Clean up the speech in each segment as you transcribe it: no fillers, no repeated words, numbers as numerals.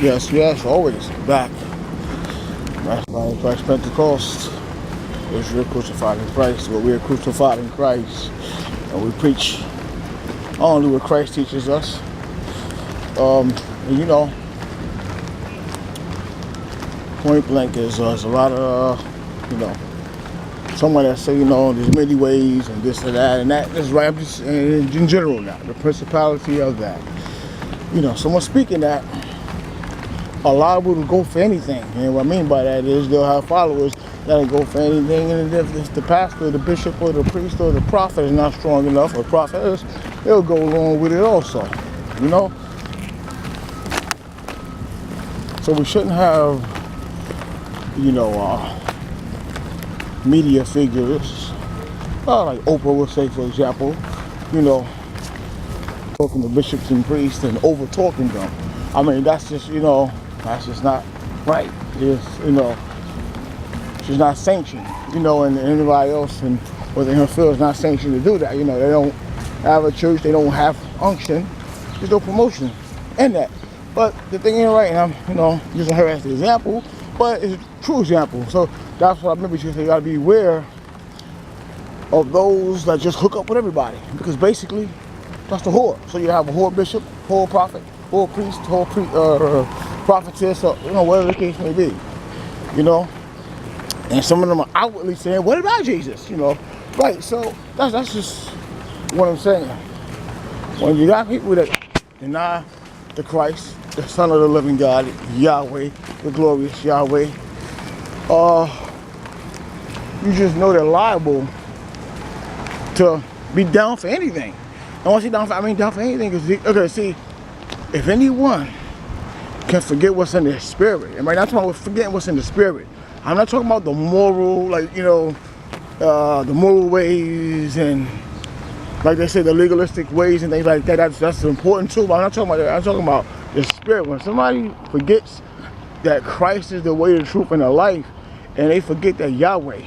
Yes, yes, always back. That's why Christ Pentecost is you're crucified in Christ. Well, we are crucified in Christ. And we preach only what Christ teaches us. And point blank is there's a lot of, someone that say, there's many ways and this and that. And that is right. I'm just in general now, the principality of that. Someone speaking that, a lot of people go for anything. And what I mean by that is they'll have followers that'll go for anything. And if the pastor, the bishop, or the priest, or the prophet is not strong enough, or prophet is, they'll go along with it also. So we shouldn't have, media figures, like Oprah would say, for example, talking to bishops and priests and over talking them. I mean, that's just not right. She's not sanctioned, and anybody else and within her field is not sanctioned to do that. They don't have a church, they don't have unction, there's no promotion in that. But the thing ain't right, and I'm, using her as the example, but it's a true example. So that's what I remember you say, you gotta be aware of those that just hook up with everybody, because basically that's the whore. So you have a whore bishop, whore prophet, whore priest, prophetess, or whatever the case may be. And some of them are outwardly saying, "What about Jesus?" Right? So that's just what I'm saying. When you got people that deny the Christ, the Son of the Living God, Yahweh, the glorious Yahweh, you just know they're liable to be down for anything. And when I say down for anything, because see, if anyone can forget what's in their spirit, and right now I'm talking about forgetting what's in the spirit. I'm not talking about the moral, the moral ways and, like they say, the legalistic ways and things like that. That's important too, but I'm not talking about that. I'm talking about the spirit. When somebody forgets that Christ is the way, the truth, and the life, and they forget that Yahweh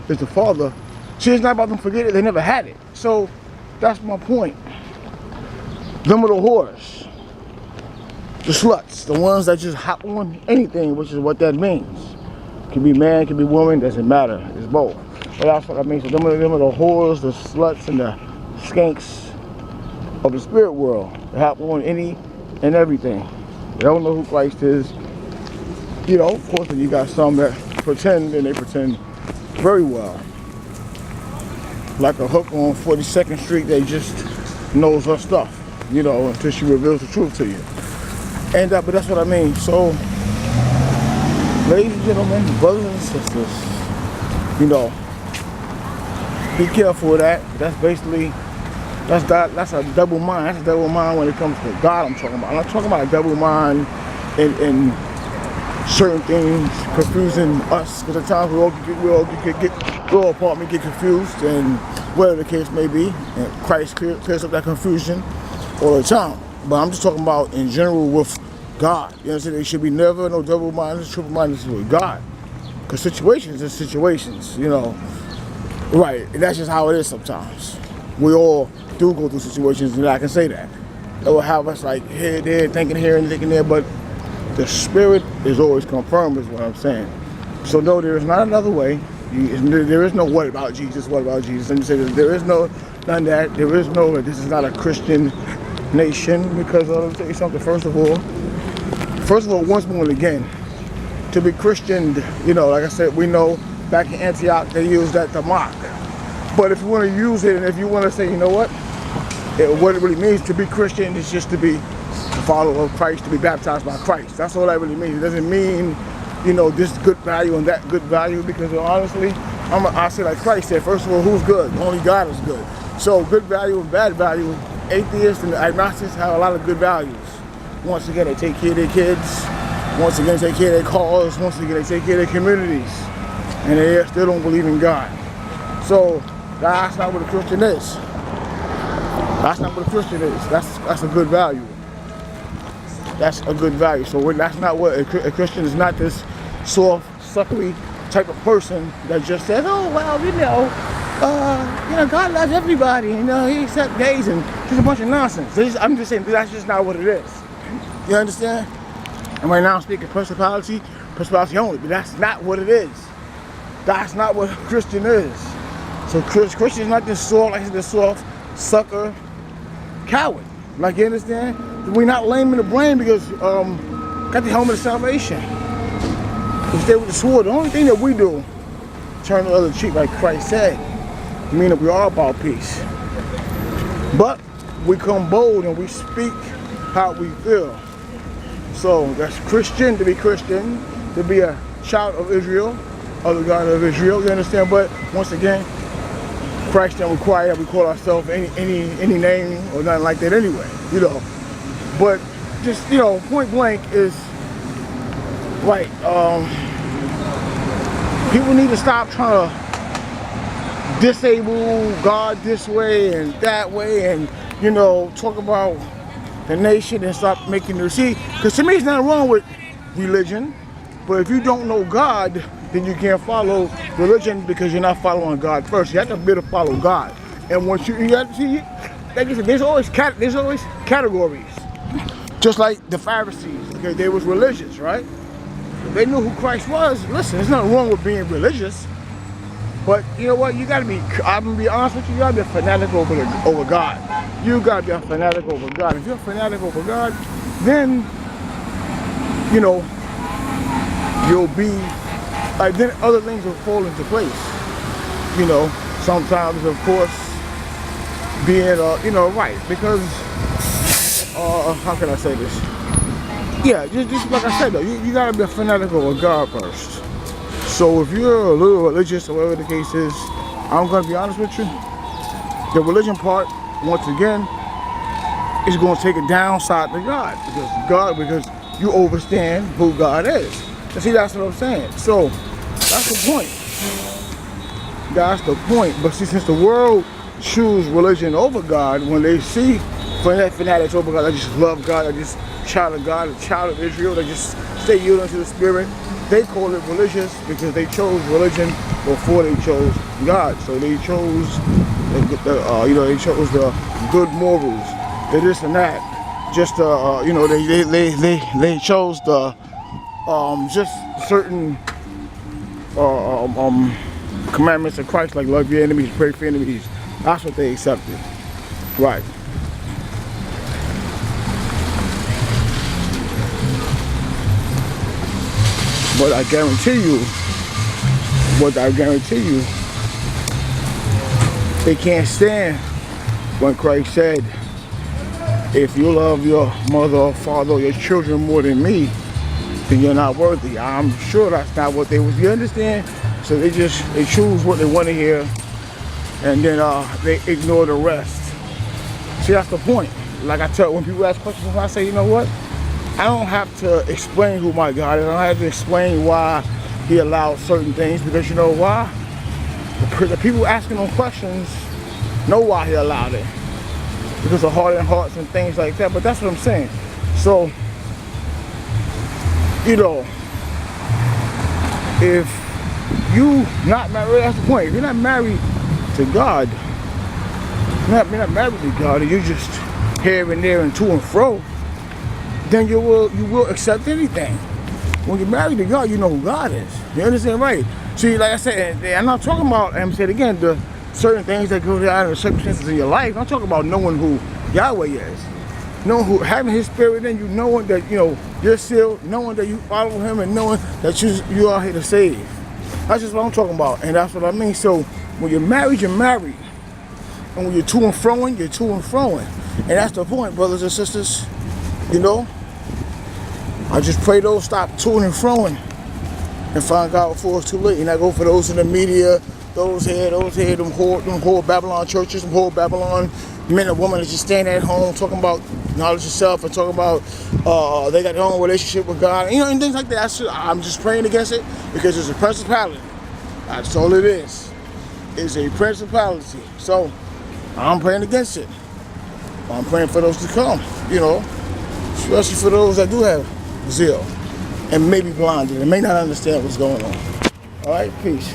is the Father, see, it's not about them forgetting it, they never had it. So that's my point. Them are the whores, the sluts, the ones that just hop on anything, which is what that means. Can be man, can be woman, doesn't matter. It's both. But that's what I mean. So them are the whores, the sluts, and the skanks of the spirit world. They hop on any and everything. They don't know who Christ is. Of course, then you got some that pretend, and they pretend very well. Like a hook on 42nd Street, they just knows her stuff, until she reveals the truth to you. And but that's what I mean. So, ladies and gentlemen, brothers and sisters, be careful of that. That's basically, that's a double mind. That's a double mind when it comes to God. I'm talking about. I'm not talking about a double mind in certain things confusing us, because at times we all get confused, and whatever the case may be, and Christ clears up that confusion all the time. But I'm just talking about in general with God. There should be never no double mindedness, triple mindedness with God, because situations are situations, right? And that's just how it is sometimes. We all do go through situations, and I can say that. It will have us like here, there, thinking here and thinking there, but the spirit is always confirmed, is what I'm saying. So no, there is not another way. There is no what about Jesus, what about Jesus. Let me say this, there is no none of that. There is no, this is not a Christian nation, because let me tell you something. First of all, once born again, to be Christian, like I said, we know back in Antioch they used that to mock. But if you want to use it, and if you want to say, what it really means to be Christian is just to be a follower of Christ, to be baptized by Christ. That's all that really means. It doesn't mean, this good value and that good value, because honestly, I say like Christ said, first of all, who's good? Only God is good. So good value and bad value, atheists and agnostics have a lot of good values. Once again, they take care of their kids. Once again, they take care of their cars. Once again, they take care of their communities. And they still don't believe in God. So that's not what a Christian is. That's not what a Christian is. That's a good value. That's a good value. So that's not what a Christian is. Not this soft, suckly type of person that just says, "Oh well, God loves everybody. He accepts gays," and just a bunch of nonsense. I'm just saying that's just not what it is. You understand? And right now I'm speaking principality only, but that's not what it is. That's not what a Christian is. So Christian is not this soft, like this soft sucker coward. Like, you understand? We're not lame in the brain because got the helmet of salvation. We stay with the sword. The only thing that we do, turn the other cheek, like Christ said, meaning that we are about peace. But we come bold and we speak how we feel. So that's Christian, to be a child of Israel, of the God of Israel, you understand? But once again, Christ don't require that we call ourselves any name or nothing like that anyway, you know. But just, you know, point blank is like, people need to stop trying to disable God this way and that way, and, you know, talk about the nation and stop making the see. Because to me, there's nothing wrong with religion, but if you don't know God, then you can't follow religion because you're not following God first. You have to be able to follow God, and once you have to see, like I said, there's always categories. Just like the Pharisees, okay, they was religious, right? They knew who Christ was. Listen, there's nothing wrong with being religious, but you know what? You gotta be. I'm gonna be honest with you. You gotta be a fanatic over God. You gotta be a fanatic over God. If you're a fanatic over God, then you know you'll be. Like, then other things will fall into place. You know, sometimes, of course, being you know, right, because how can I say this? Yeah, just like I said though, you gotta be a fanatic over God first. So if you're a little religious or whatever the case is, I'm gonna be honest with you. The religion part, once again, is gonna take a downside to God because you understand who God is. And see, that's what I'm saying. So that's the point. That's the point. But see, since the world choose religion over God, when they see fanatics over God, I just love God, I just child of God, a child of Israel, they just stay yielding to the Spirit. They call it religious because they chose religion before they chose God. So they chose, you know, they chose the good morals, the this and that. Just you know, they chose the just certain commandments of Christ, like love your enemies, pray for enemies. That's what they accepted, right? But I guarantee you, they can't stand when Christ said, if you love your mother or father or your children more than me, then you're not worthy. I'm sure that's not what they was. You understand? So they choose what they want to hear, and then they ignore the rest. See, that's the point. Like I tell, when people ask questions, I say, you know what? I don't have to explain who my God is. I don't have to explain why He allowed certain things, because you know why? The people asking them questions know why He allowed it, because of hardened hearts and things like that. But that's what I'm saying. So, you know, if you not married, that's the point. If you're not married to God, you're not married to God, and you just here and there and to and fro, then you will accept anything. When you're married to God, you know who God is. You understand, right? See, like I said, I'm not talking about, I'm saying again, the certain things that go out of the circumstances in your life. I'm talking about knowing who Yahweh is. Knowing who, having His Spirit in you, knowing that, you know, you're sealed, knowing that you follow Him, and knowing that you are here to save. That's just what I'm talking about, and that's what I mean. So when you're married, you're married. And when you're to and froing, you're to and froing. And that's the point, brothers and sisters. You know? I just pray those stop to and froing and find God before it's too late. And I go for those in the media, those here, them whole Babylon churches, them whole Babylon men and women that just stand at home talking about knowledge of self and talking about they got their own relationship with God, you know, and things like that. I'm just praying against it because it's a principality. That's all it is. It's a principality. So I'm praying against it. I'm praying for those to come, you know, especially for those that do have zeal and may be blinded and may not understand what's going on. All right, peace.